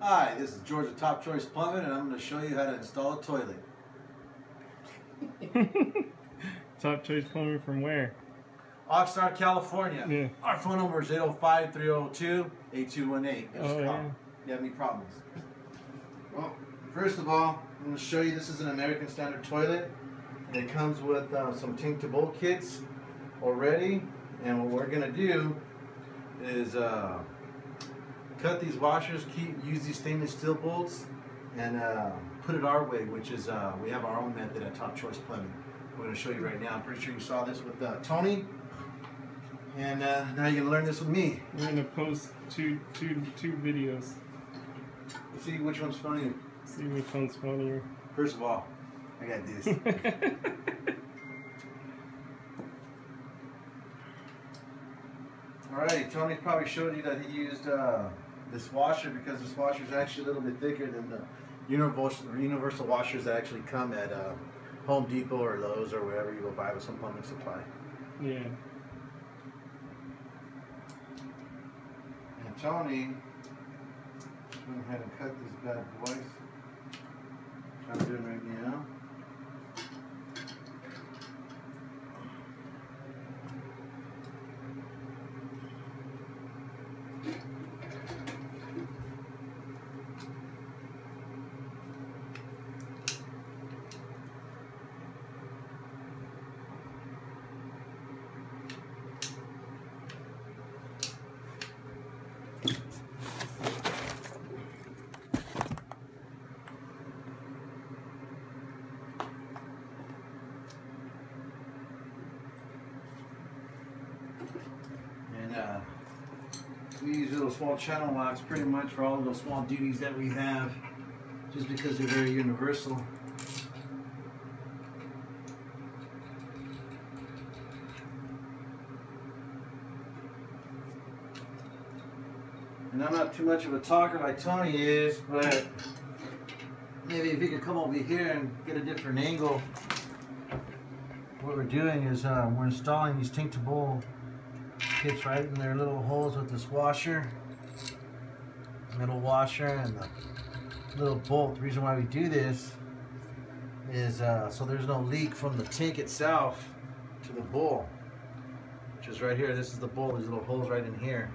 Hi, this is George at Top Choice Plumbing, and I'm going to show you how to install a toilet. Top Choice Plumbing from where? Oxnard, California. Yeah. Our phone number is 805-302-8218. Give us a call. Yeah. If you have any problems. Well, first of all, I'm going to show you this is an American Standard toilet. It comes with some tank to bolt kits already, and what we're going to do is cut these washers, use these stainless steel bolts, and put it our way, which is we have our own method at Top Choice Plumbing. We're going to show you right now. I'm pretty sure you saw this with Tony, and now you're going to learn this with me. We're going to post two videos. Let's see which one's funnier. See which one's funnier. First of all, I got this. Alright, Tony probably showed you that he used this washer because this washer is actually a little bit thicker than the universal washers that actually come at Home Depot or Lowe's or wherever you go buy with some plumbing supply. Yeah. And Tony just went ahead and cut these bad boys. Trying to do it right now. We use little small channel locks pretty much for all of those small duties that we have, just because they're very universal. And I'm not too much of a talker like Tony is, but maybe if he could come over here and get a different angle. What we're doing is we're installing these tank to bolt kits right in their little holes with this washer, middle washer, and the little bolt. The reason why we do this is so there's no leak from the tank itself to the bowl, which is right here. This is the bowl. These little holes right in here.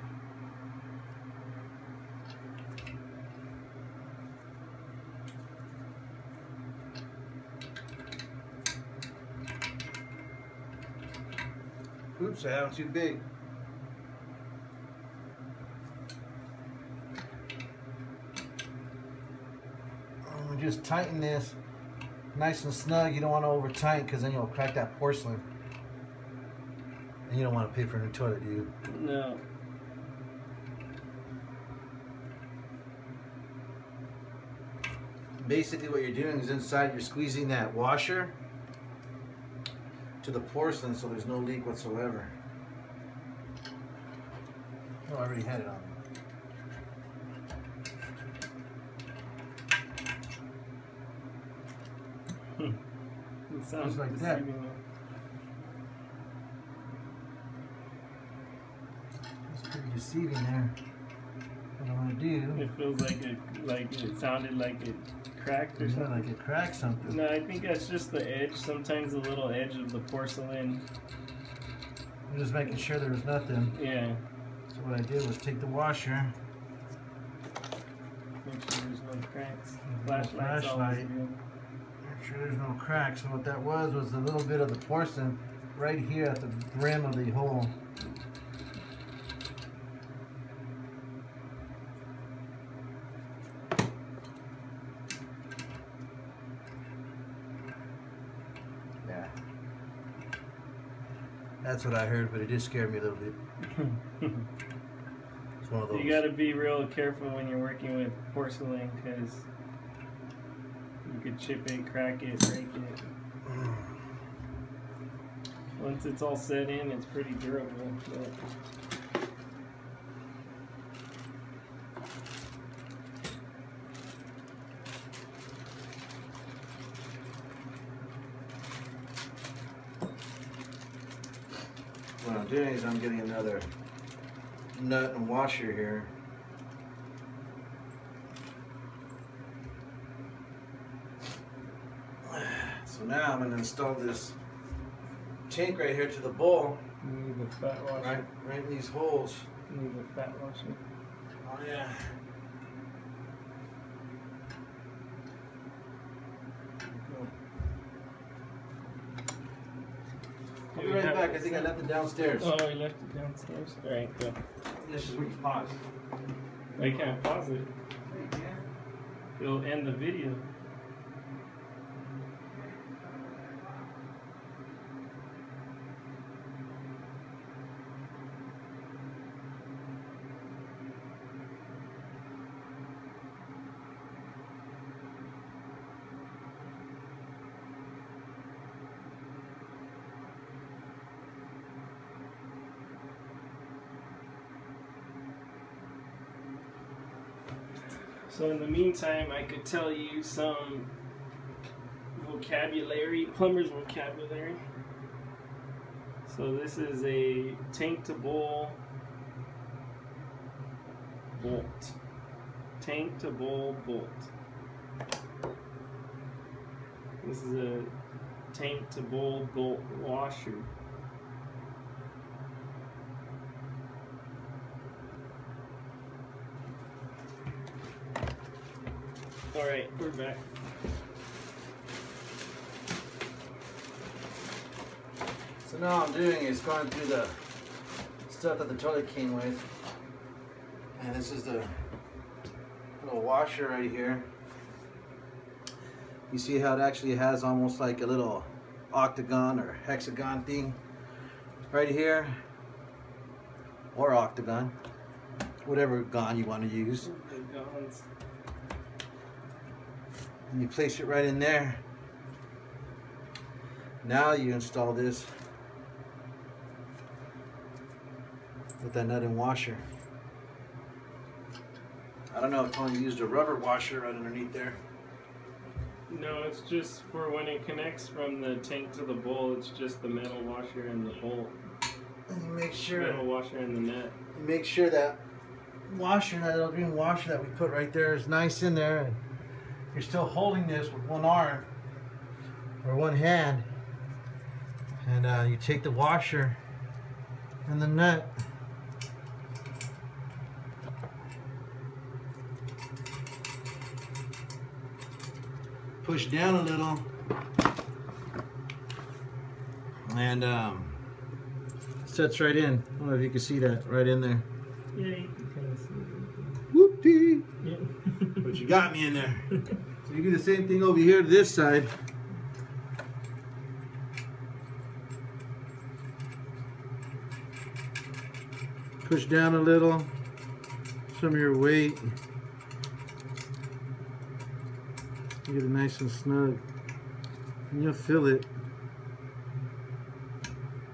Oops, I have it too big. Just tighten this nice and snug. You don't want to over tighten because then you'll crack that porcelain. And you don't want to pay for a new toilet, do you? No. Basically what you're doing is inside you're squeezing that washer to the porcelain so there's no leak whatsoever. Oh, I already had it on. It sounds like that. It's pretty deceiving there. What I want to do? It feels like it sounded like it cracked or something. Like it cracked something. No, I think that's just the edge. Sometimes the little edge of the porcelain. I'm just making sure there was nothing. Yeah. So what I did was take the washer. Make sure there's no cracks. Flashlight. Make sure there's no cracks. So what that was a little bit of the porcelain right here at the brim of the hole. Yeah. That's what I heard, but it did scare me a little bit. It's one of those. You gotta be real careful when you're working with porcelain because you could chip it, crack it, break it. Once it's all set in, it's pretty durable. But what I'm doing is I'm getting another nut and washer here. now I'm going to install this tank right here to the bowl. You need the fat washer. Right in these holes. You need the fat washer. Oh yeah. I'll be right back. I think I left it downstairs. Oh, you left it downstairs? Alright, go. This is where you pause. I can't pause it. It'll end the video. So in the meantime, I could tell you some vocabulary, plumber's vocabulary. So this is a tank to bowl bolt. Tank to bowl bolt. This is a tank to bowl bolt washer. Alright, we're back. So now I'm doing is going through the stuff that the toilet came with. And this is the little washer right here. You see how it actually has almost like a little octagon or hexagon thing right here, or octagon, whatever gun you want to use. And you place it right in there. Now you install this with that nut and washer. I don't know if Tony used a rubber washer right underneath there. No, it's just for when it connects from the tank to the bowl, it's just the metal washer and the bolt. And you make sure metal washer and the net. You make sure that washer, that little green washer that we put right there is nice in there. And you're still holding this with one arm or one hand, and you take the washer and the nut, push down a little, and sets right in. I don't know if you can see that right in there. Yeah, you can kind of see it. Whoop-dee! Yeah. But you got me in there. So you do the same thing over here to this side. Push down a little, some of your weight. You get it nice and snug. And you'll feel it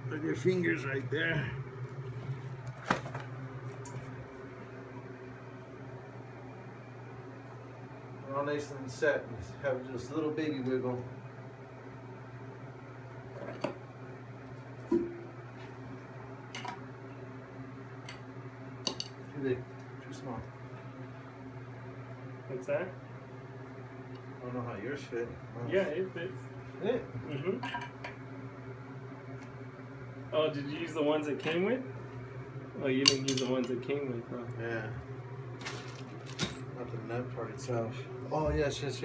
with your fingers right there. All nice and set. Just have just a little baby wiggle. Too big, too small. What's that? I don't know how yours fit. Yeah, it fits. It? Oh, did you use the ones it came with? Oh, you didn't use the ones it came with, huh? Yeah. Not the nut part itself. Oh, yes. That's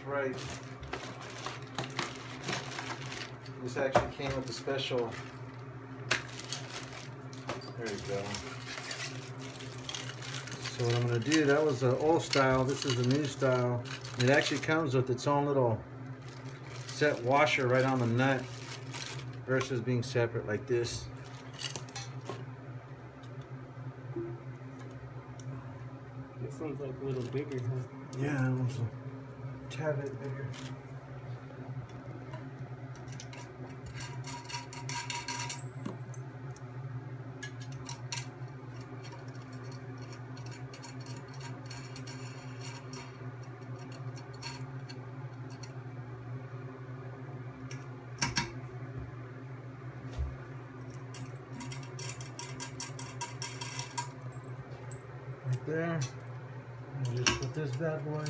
right. This actually came with the special. There you go. So what I'm going to do, that was the old style. This is the new style. It actually comes with its own little set washer right on the nut versus being separate like this. This one's like a little bigger, huh? Yeah, almost a tad bit bigger. Right there. And just put this bad boy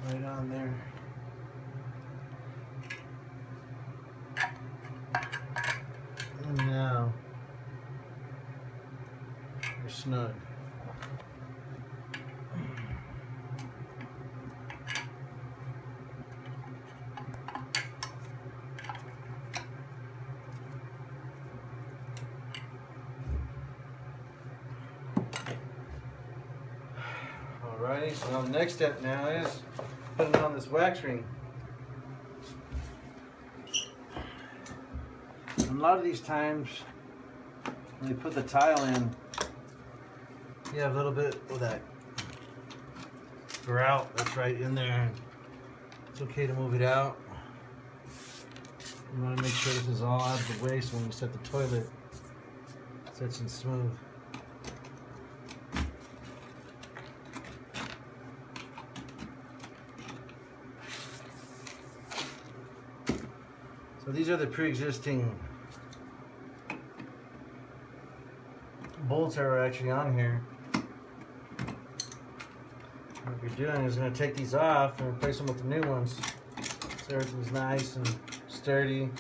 Right on there. And now you're snug. Alrighty, so now the next step now is putting on this wax ring. And a lot of these times when you put the tile in, you have a little bit of that grout that's right in there. It's okay to move it out. You want to make sure this is all out of the way so when you set the toilet, it sets in smooth. So these are the pre-existing bolts that are actually on here. What you're doing is going to take these off and replace them with the new ones so everything's nice and sturdy.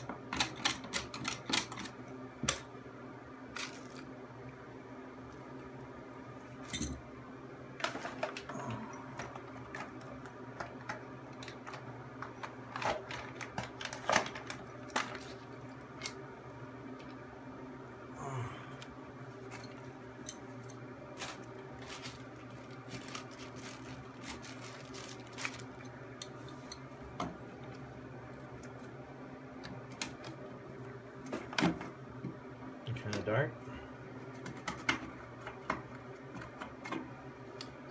Kind of dark.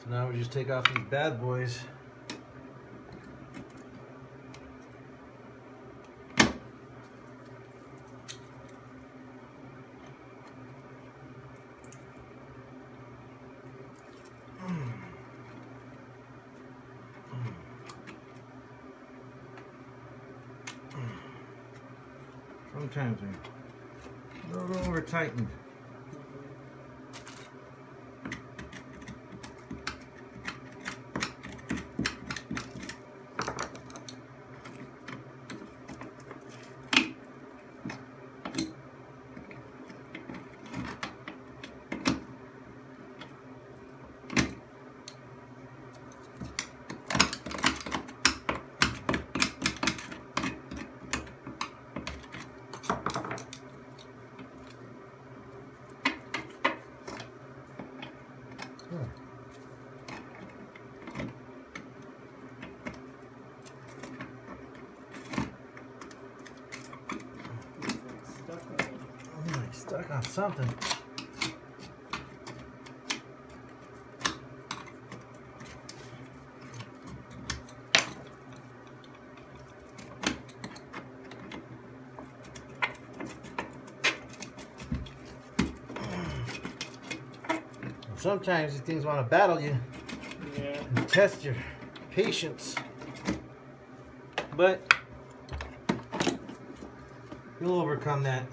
So now we just take off these bad boys. Sometimes they're a little over tightened. Stuck on something. Sometimes these things want to battle you. Yeah. And test your patience. But you'll overcome that.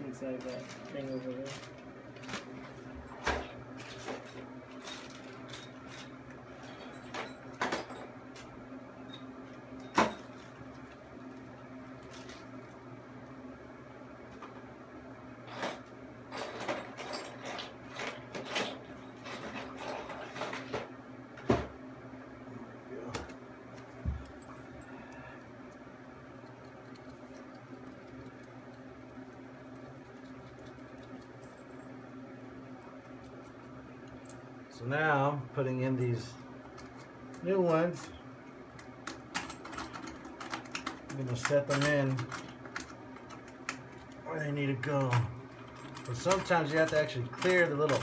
Inside that thing over there. So now, putting in these new ones, I'm going to set them in where they need to go. But sometimes you have to actually clear the little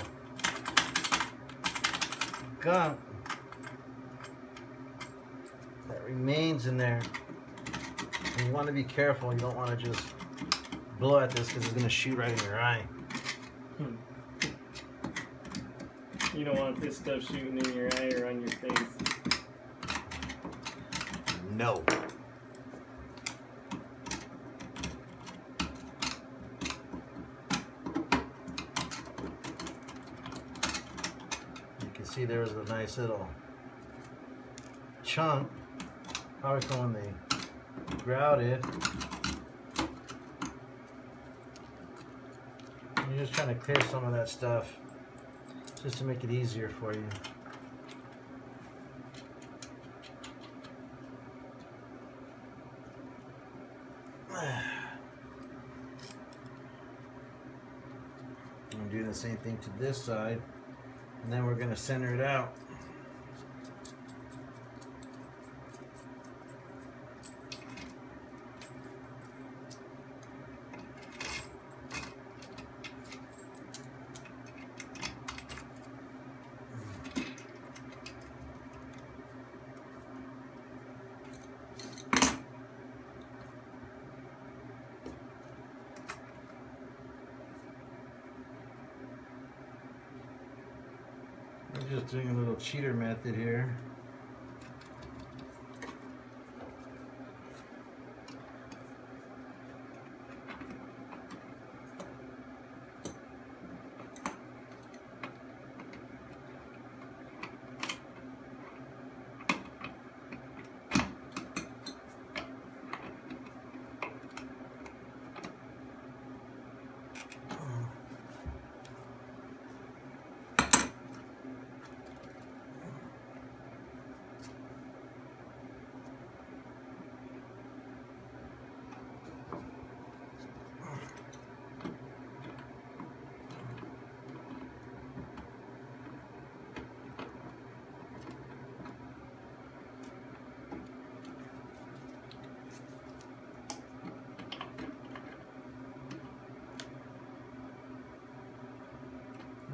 gunk that remains in there. And you want to be careful. You don't want to just blow at this because it's gonna shoot right in your eye. You don't want this stuff shooting in your eye or on your face. No. You can see there was a nice little chunk, probably from when they grouted. You're just trying to clear some of that stuff just to make it easier for you. I'm doing the same thing to this side, and then we're going to center it out. I'm just doing a little cheater method here.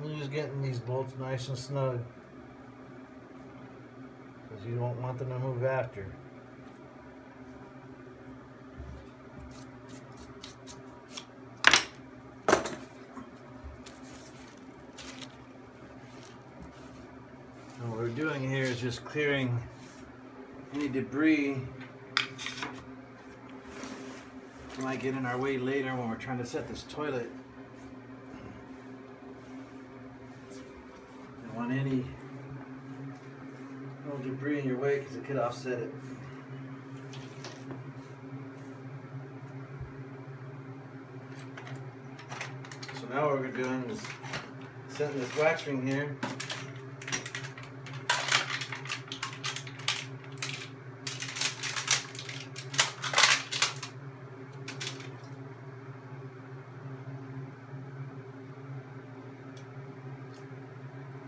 You're just getting these bolts nice and snug because you don't want them to move after. And what we're doing here is just clearing any debris that might get in our way later when we're trying to set this toilet. On any little debris in your way because it could offset it. So now what we're doing is setting this wax ring here.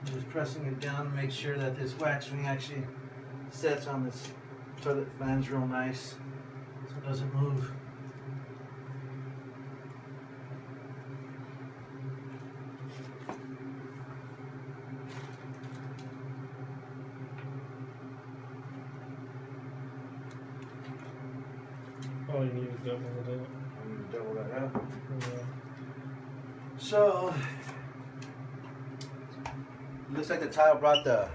Just pressing it down to make sure that this wax ring actually sets on this toilet flange real nice so it doesn't move. All you need is double it up. I need to double that up. Yeah. So looks like the tile brought the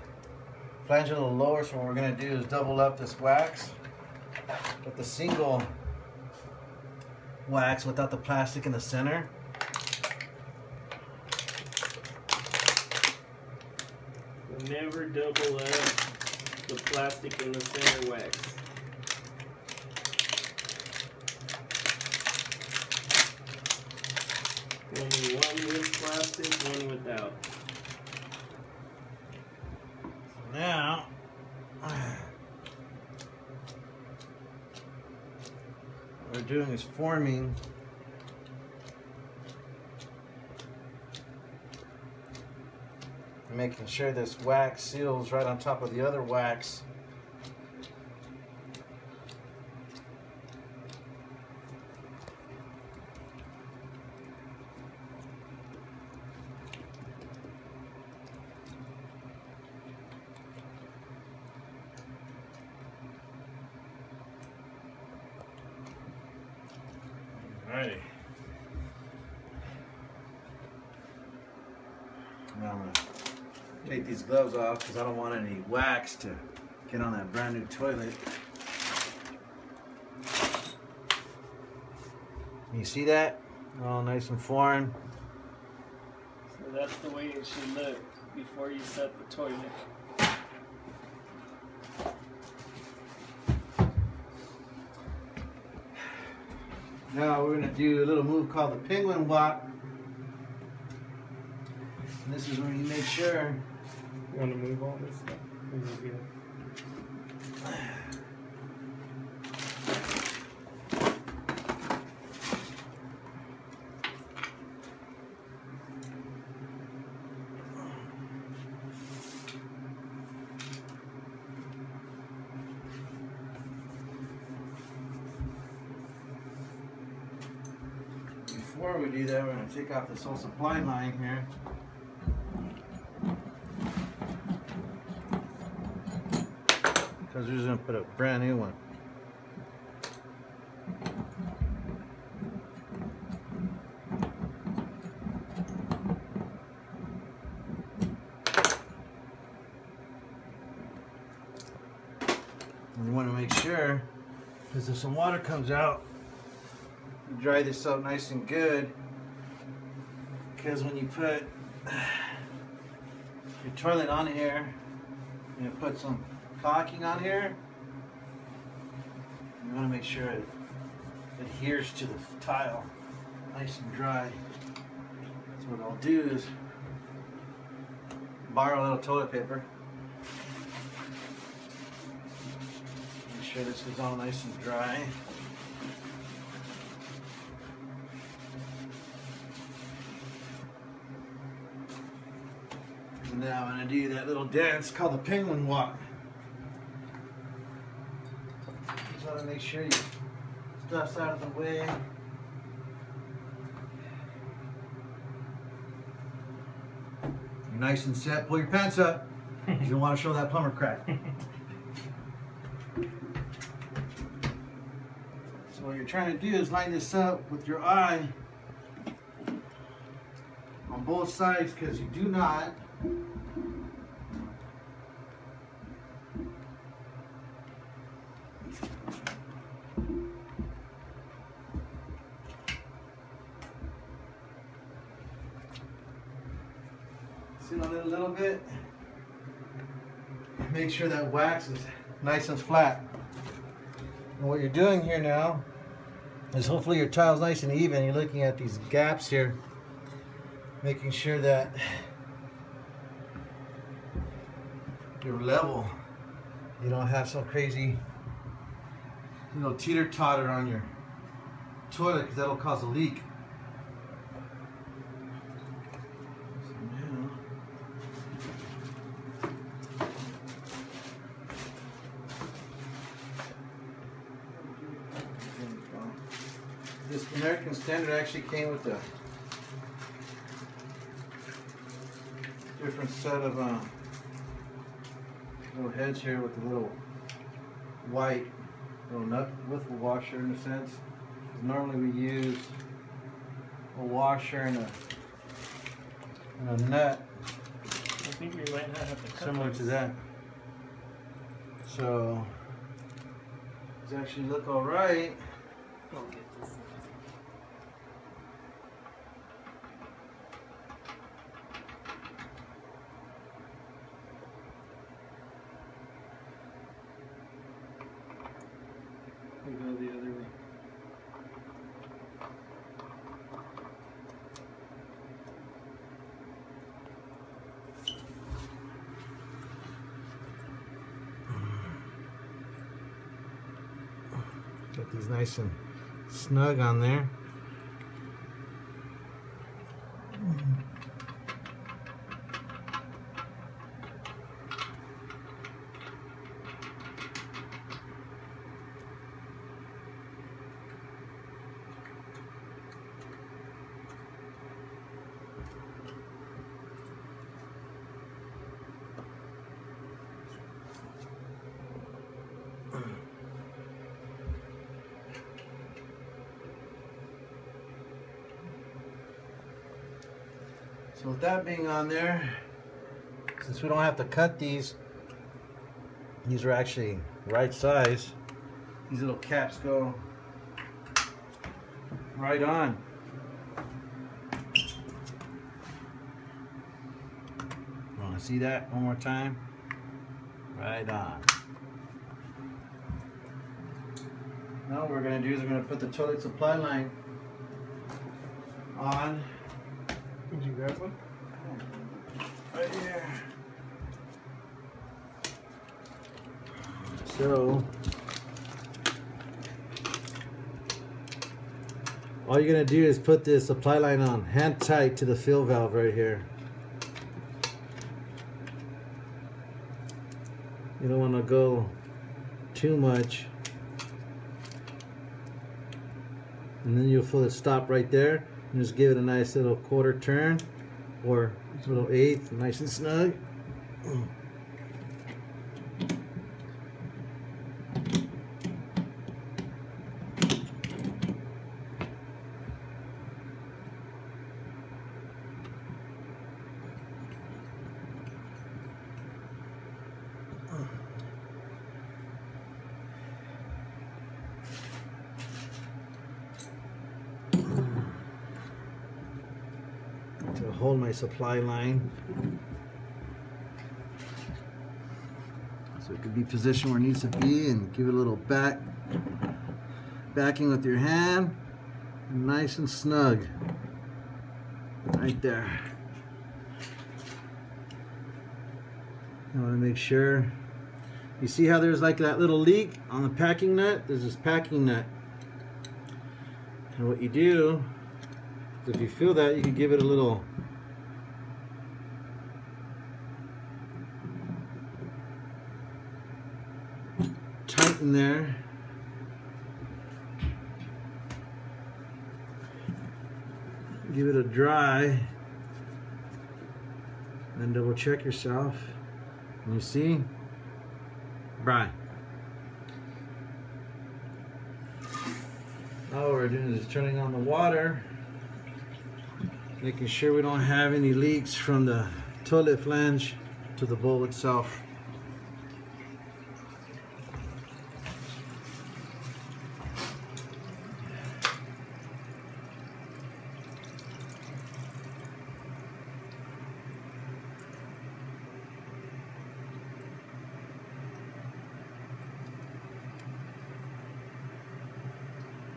flange a little lower, so what we're going to do is double up this wax with the single wax without the plastic in the center. Never double up the plastic in the center wax. Only one with plastic, one without. Now, what we're doing is forming and making sure this wax seals right on top of the other wax. Alrighty. take these gloves off because I don't want any wax to get on that brand new toilet. You see that? All nice and foreign. So that's the way it should look before you set the toilet. Now we're going to do a little move called the penguin walk. And this is where you make sure. You want to move all this stuff? Before we do that, we're going to take off this whole supply line here. Because we're just going to put a brand new one. And you want to make sure, because if some water comes out, you dry this out nice and good. Because when you put your toilet on here, and you put some caulking on here, you want to make sure it adheres to the tile nice and dry. So what I'll do is borrow a little toilet paper. Make sure this is all nice and dry. And now I'm going to do that little dance called the penguin walk. Just want to make sure your stuff's out of the way. You're nice and set. Pull your pants up. You don't want to show that plumber crack. So what you're trying to do is line this up with your eye on both sides, because you do not sit on it a little bit. Make sure that wax is nice and flat. And what you're doing here now is hopefully your tile's nice and even. You're looking at these gaps here, making sure that you're level. You don't have some crazy, teeter-totter on your toilet, because that'll cause a leak. This American Standard actually came with a different set of little heads here with a little white little nut with a washer in a sense. Normally we use a washer and a nut. I think we might not have to cut similar those. to that. So these actually look all right. I'll get this. We go the other way. Get these nice and snug on there. So with that being on there, it's since we don't have to cut these are actually right size. These little caps go right on. Want to see that one more time? Right on. Now what we're going to do is we're going to put the toilet supply line on. Did you grab one? Right here. So all you're going to do is put this supply line on hand tight to the fill valve right here. You don't want to go too much, and then you'll feel it stop right there, and just give it a nice little quarter turn or a little eighth, nice and snug. To hold my supply line so it could be positioned where it needs to be, and give it a little backing with your hand, nice and snug right there. You want to make sure you see how there's like that little leak on the packing nut. There's this packing nut, and what you do, if you feel that, you can give it a little tighten there. Give it a dry, then double check yourself, and you see, dry. Now what we're doing is turning on the water, making sure we don't have any leaks from the toilet flange to the bowl itself.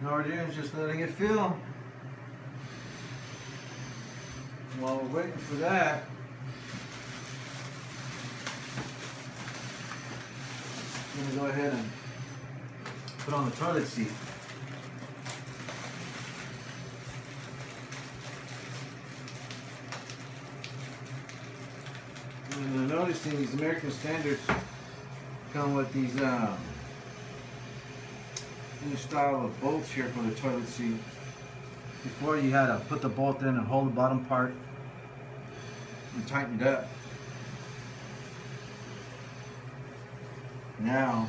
All we're doing is just letting it fill. While we're waiting for that, I'm going to go ahead and put on the toilet seat. And I'm noticing these American Standards come with these new style of bolts here for the toilet seat. Before you had to put the bolt in and hold the bottom part and tighten it up. Now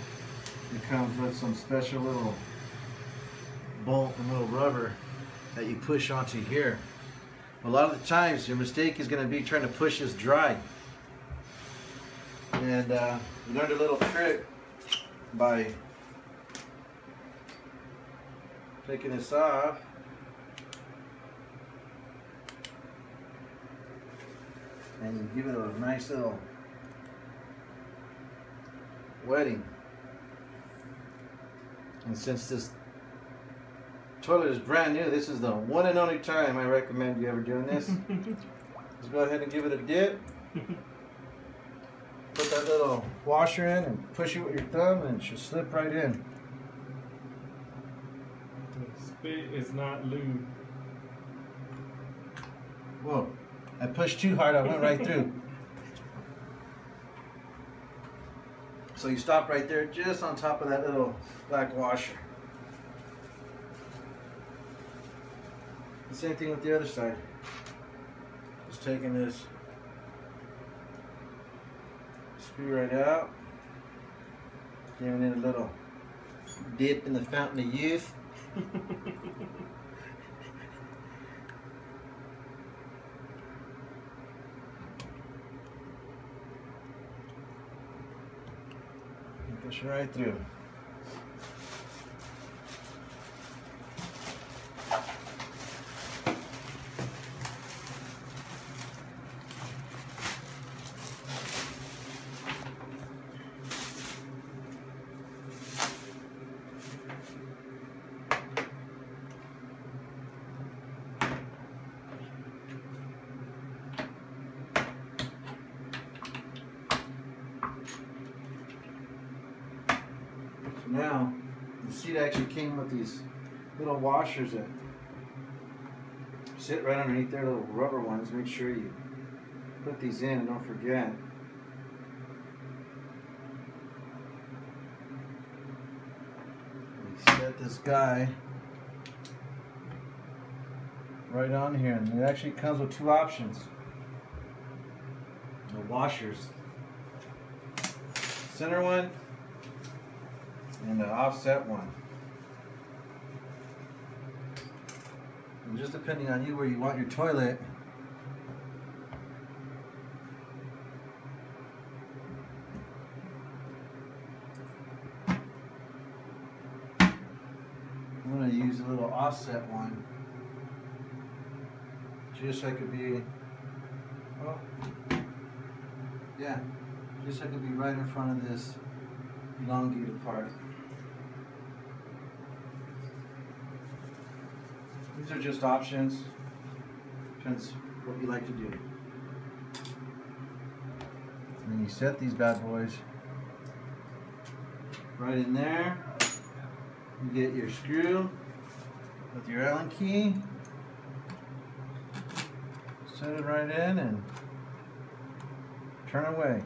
it comes with some special little bolt and little rubber that you push onto here. A lot of the times your mistake is going to be trying to push this dry. And we learned a little trick by taking this off. And you give it a nice little wetting. And since this toilet is brand new, this is the one and only time I recommend you ever doing this. Just go ahead and give it a dip. Put that little washer in and push it with your thumb, and it should slip right in. The spit is not lube. Whoa. I pushed too hard, I went right through. So you stop right there, just on top of that little black washer. The same thing with the other side. Just taking this screw right out, giving it a little dip in the fountain of youth. Push right through. Now, the seat actually came with these little washers that sit right underneath their little rubber ones. Make sure you put these in and don't forget. We set this guy right on here, and it actually comes with two options. The washers. Center one and the offset one. And just depending on you where you want your toilet, I'm going to use a little offset one just so I could be, oh, yeah, just so I could be right in front of this elongated part. These are just options. Depends what you like to do. And then you set these bad boys right in there. You get your screw with your Allen key. Set it right in and turn away.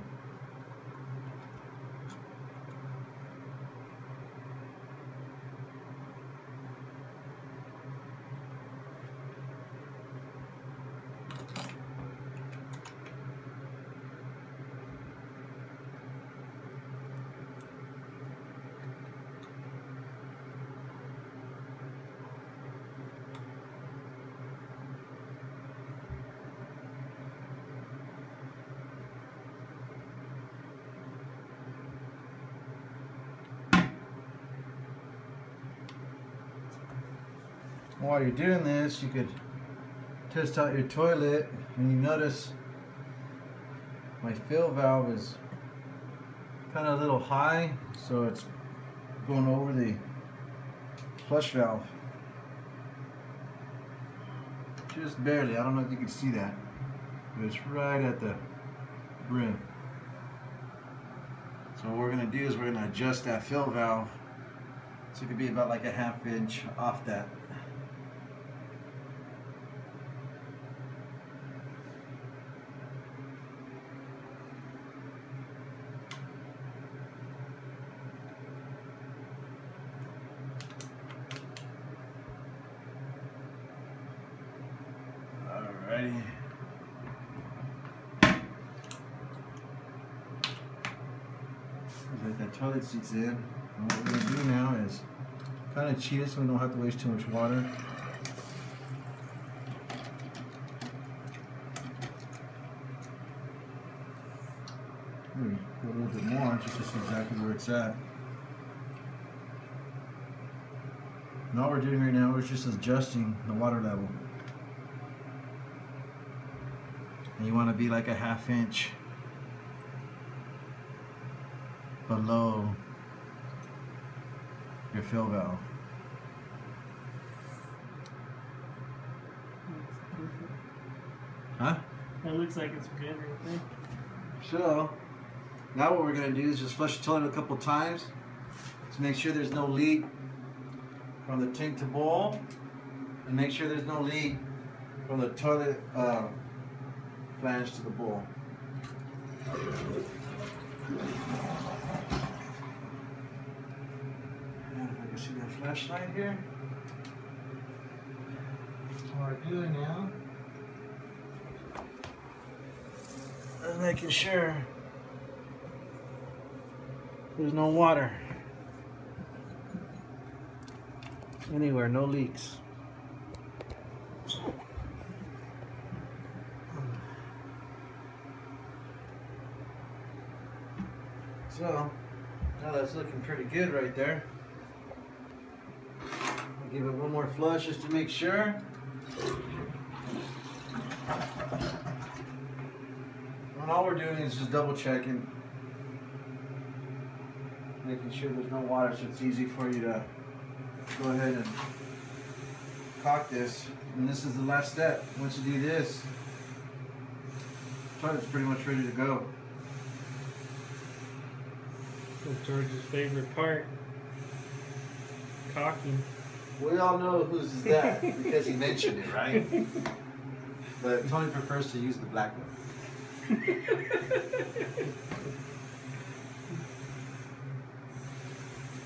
While you're doing this, you could test out your toilet, and you notice my fill valve is kind of a little high, so it's going over the flush valve. Just barely. I don't know if you can see that, but it's right at the brim. So what we're going to do is we're going to adjust that fill valve so it could be about like a ½ inch off that. Alrighty. Let that toilet seats in. And what we're going to do now is kind of cheat it so we don't have to waste too much water. Maybe put a little bit more just to see exactly where it's at. And all we're doing right now is just adjusting the water level. And you want to be like a ½ inch below your fill valve. Huh? That looks like it's good right there. So, now what we're going to do is just flush the toilet a couple times to make sure there's no leak from the tank to bowl, and make sure there's no leak from the toilet flange to the bowl. And if I can see that flashlight here. What we're doing now is making sure there's no water anywhere, no leaks. So, Now that's looking pretty good right there. I'll give it one more flush just to make sure. And all we're doing is just double checking, making sure there's no water, so it's easy for you to go ahead and cock this. And this is the last step. Once you do this, the toilet's pretty much ready to go. So George's favorite part, cocking. We all know whose is that because he mentioned it, right? But Tony prefers to use the black one.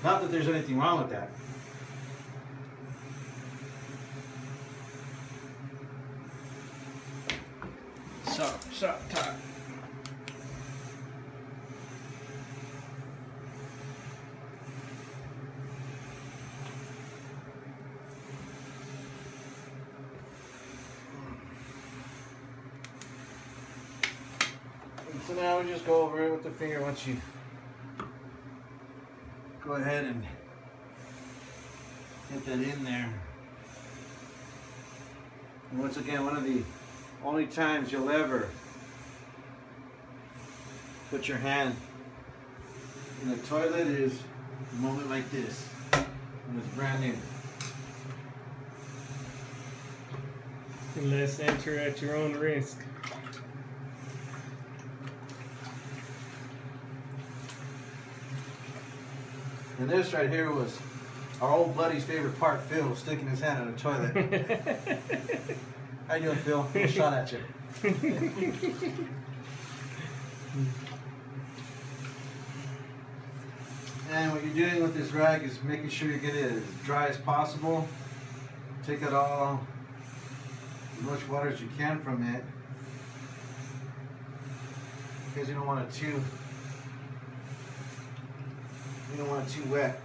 Not that there's anything wrong with that. Shot time. So now we just go over it with the finger once you go ahead and get that in there. And once again, one of the only times you'll ever put your hand in the toilet is a moment like this, when it's brand new. Unless enter at your own risk. And this right here was our old buddy's favorite part, Phil, sticking his hand in the toilet. How you doing, Phil? A shot at you. And what you're doing with this rag is making sure you get it as dry as possible. Take it all, as much water as you can from it, because you don't want it too wet.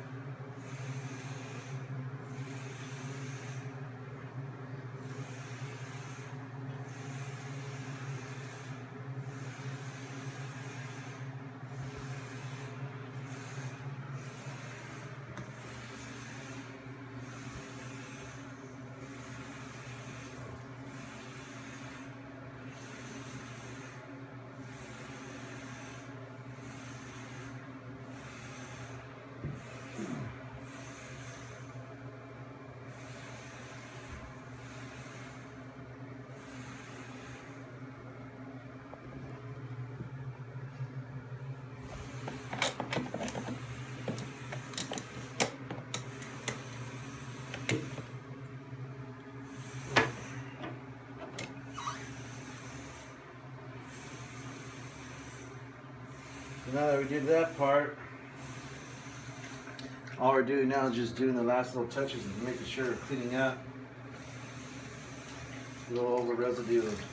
So now that we did that part, all we're doing now is just doing the last little touches and making sure we're cleaning up a little over residue of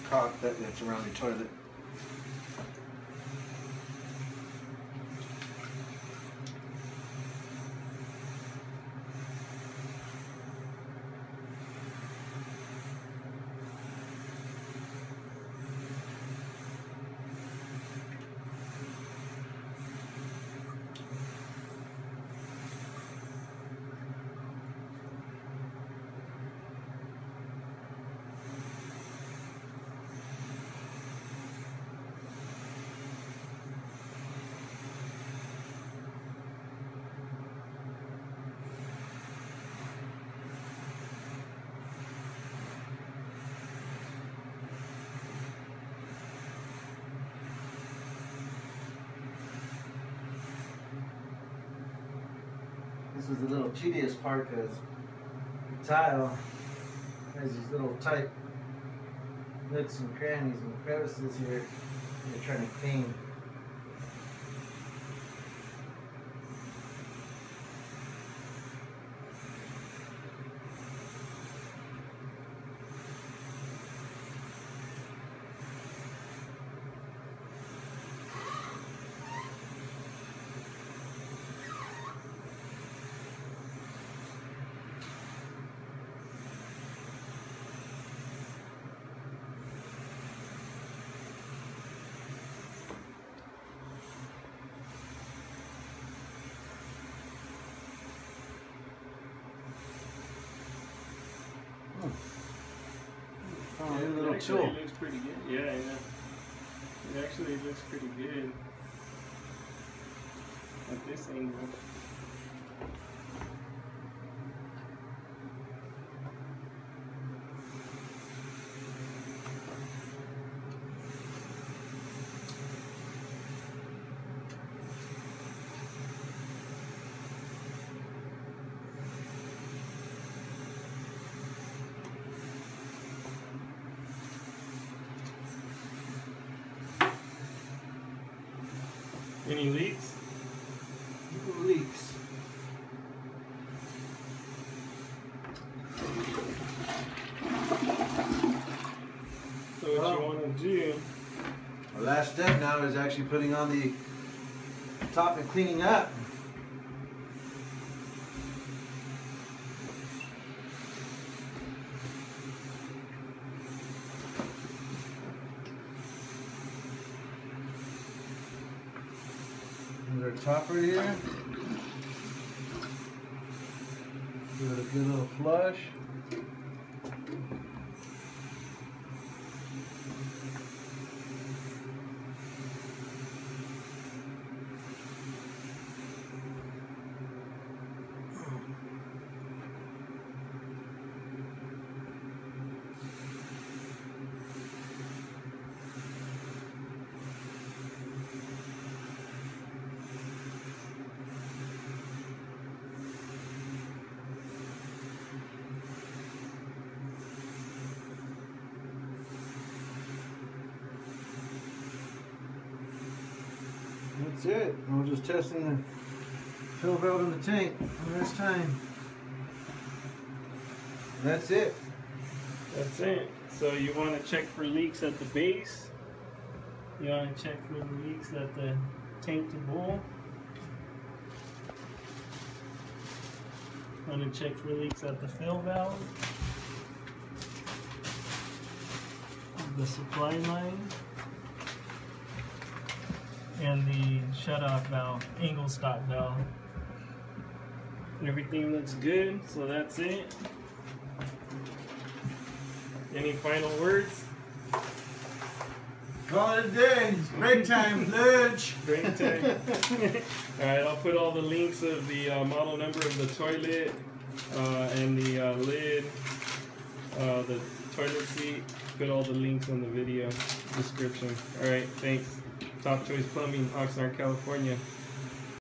caulk that's around your toilet. This is a little tedious part because the tile has these little tight nooks and crannies and crevices here that you're trying to clean. actually tool. looks pretty good. Yeah, yeah. It actually looks pretty good at this angle. Any leaks? Leaks. So what you want to do? Our last step now is actually putting on the top and cleaning up. There's our top right here. Give it a good little flush. That's it. We're just testing the fill valve in the tank one last time. That's it. That's it. So you want to check for leaks at the base. You want to check for the leaks at the tank to bowl. You want to check for leaks at the fill valve, the supply line, and the shutoff valve, angle stop valve. Everything looks good, so that's it. Any final words? Call it a day. It's break time, lunch. Break time. Alright, I'll put all the links of the model number of the toilet and the lid, the toilet seat. Put all the links on the video description. Alright, thanks. Top Choice Plumbing, Oxnard, California.